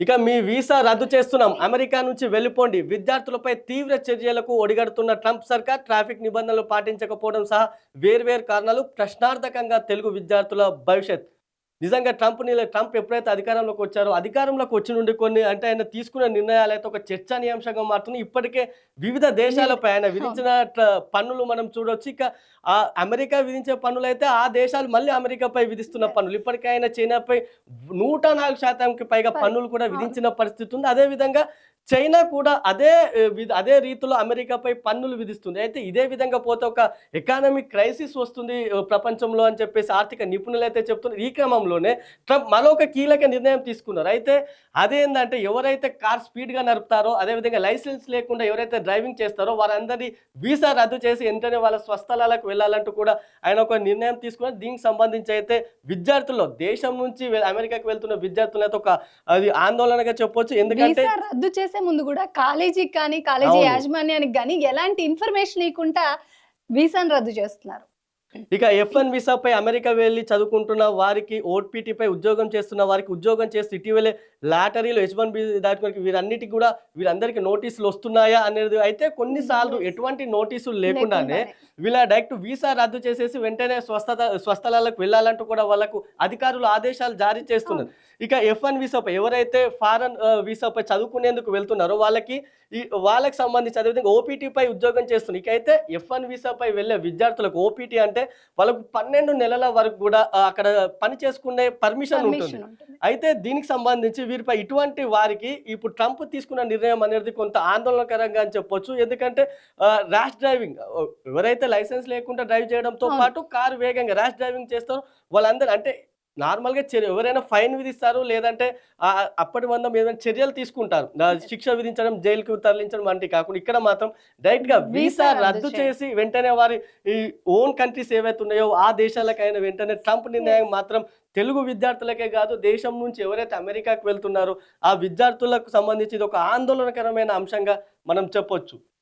ఇక మీ వీసా రద్దు చేస్తున్నాం. అమెరికా నుంచి వెళ్ళిపోండి. విద్యార్థులపై తీవ్ర చర్యలకు ఒడిగడుతున్న ట్రంప్ సర్కార్ ట్రాఫిక్ నిబంధనలు పాటించకపోవడం సహా వేర్వేరు కారణాలు ప్రశ్నార్థకంగా తెలుగు విద్యార్థుల భవిష్యత్. నిజంగా ట్రంప్ ఎప్పుడైతే అధికారంలోకి వచ్చారో, అధికారంలోకి వచ్చి నుండి కొన్ని అంటే ఆయన తీసుకున్న నిర్ణయాలైతే ఒక చర్చనీయాంశంగా మారుతున్నాయి. ఇప్పటికే వివిధ దేశాలపై ఆయన అవును. విధించిన పన్నులు మనం చూడొచ్చు. ఇక అమెరికా విధించే పన్నులైతే ఆ దేశాలు మళ్ళీ అమెరికాపై విధిస్తున్న యెస్. పన్నులు. ఇప్పటికే ఆయన చైనాపై 104% పైగా పన్నులు కూడా అవును. విధించిన పరిస్థితి ఉంది. అదేవిధంగా చైనా కూడా అదే రీతిలో అమెరికాపై పన్నులు విధిస్తుంది. అయితే ఇదే విధంగా పోతే ఒక ఎకానమిక్ క్రైసిస్ వస్తుంది ప్రపంచంలో అని చెప్పేసి ఆర్థిక నిపుణులైతే చెప్తున్నారు. ఈ క్రమంలోనే ట్రంప్ మరొక కీలక నిర్ణయం తీసుకున్నారు. అయితే అదేందంటే ఎవరైతే కార్ స్పీడ్‌గా నడుపుతారో, అదేవిధంగా లైసెన్స్ లేకుండా ఎవరైతే డ్రైవింగ్ చేస్తారో వారందరి వీసా రద్దు చేసి వెంటనే వాళ్ళ స్వస్థలాలకు వెళ్ళాలంటూ కూడా ఆయన ఒక నిర్ణయం తీసుకున్నారు. దీనికి సంబంధించి అయితే విద్యార్థుల్లో దేశం నుంచి అమెరికాకి వెళ్తున్న విద్యార్థులైతే ఒక అది ఆందోళనగా చెప్పొచ్చు. ఎందుకంటే వీసా రద్దు చేసే ముందు గూడా కాలేజీకి కానీ, కాలేజీ అవును. యాజమాన్యానికి గాని ఎలాంటి ఇన్ఫర్మేషన్ ఇయ్యకుండా వీసాను రద్దు చేస్తున్నారు. ఇక F1 వీసాపై అమెరికా వెళ్లి చదువుకుంటున్న వారికి, ఓటీపీపై ఉద్యోగం చేస్తున్న వారికి, ఉద్యోగం చేస్తూ ఇటీవలే లాటరీలో H1B దాటుకోవడానికి వీరందరికీ నోటీసులు వస్తున్నాయా అనేది అయితే కొన్నిసార్లు యెస్. ఎటువంటి నోటీసులు లేకుండానే లేకుండానే. వీళ్ళ డైరెక్ట్ వీసా రద్దు చేసేసి వెంటనే స్వస్థలాలకు వెళ్ళాలంటూ కూడా వాళ్ళకు అధికారులు ఆదేశాలు జారీ చేస్తున్నారు. అవును. ఇక F1 వీసాపై ఎవరైతే ఫారెన్ వీసాపై చదువుకునేందుకు వెళ్తున్నారో వాళ్ళకి సంబంధించి అదేవిధంగా ఓపీటీపై ఉద్యోగం చేస్తున్నారు. ఇకైతే F1 వీసాపై వెళ్ళే విద్యార్థులకు ఓపీటీ అంటే వాళ్ళకు 12 నెలల వరకు కూడా అక్కడ పని చేసుకునే పర్మిషన్ ఉంటుంది. పర్మిషన్ ఉంటుంది. అయితే దీనికి సంబంధించి వీరిపై ఇటువంటి వారికి ఇప్పుడు ట్రంప్ తీసుకున్న నిర్ణయం అనేది కొంత ఆందోళనకరంగా అని చెప్పొచ్చు. ఎందుకంటే ర్యాష్ డ్రైవింగ్ ఎవరైతే లైసెన్స్ లేకుండా డ్రైవ్ చేయడంతో అవును. పాటు కారు వేగంగా ర్యాష్ డ్రైవింగ్ చేస్తారో వాళ్ళందరూ అంటే నార్మల్‌గా ఎవరైనా ఫైన్ విధిస్తారు. లేదంటే అప్పటి మందం ఏదైనా చర్యలు తీసుకుంటారు. శిక్ష విధించడం, జైలుకి తరలించడం వంటివి కాకుండా ఇక్కడ మాత్రం డైరెక్ట్‌గా వీసా వీసా రద్దు రద్దు చేసి వెంటనే వారి ఈ ఓన్ కంట్రీస్ ఏవైతే ఉన్నాయో ఆ దేశాలకైనా వెంటనే ట్రంప్ నిర్ణయం యెస్. మాత్రం తెలుగు విద్యార్థులకే కాదు దేశం నుంచి ఎవరైతే అమెరికాకు వెళ్తున్నారో ఆ విద్యార్థులకు సంబంధించి ఇది ఒక ఆందోళనకరమైన అంశంగా మనం చెప్పొచ్చు.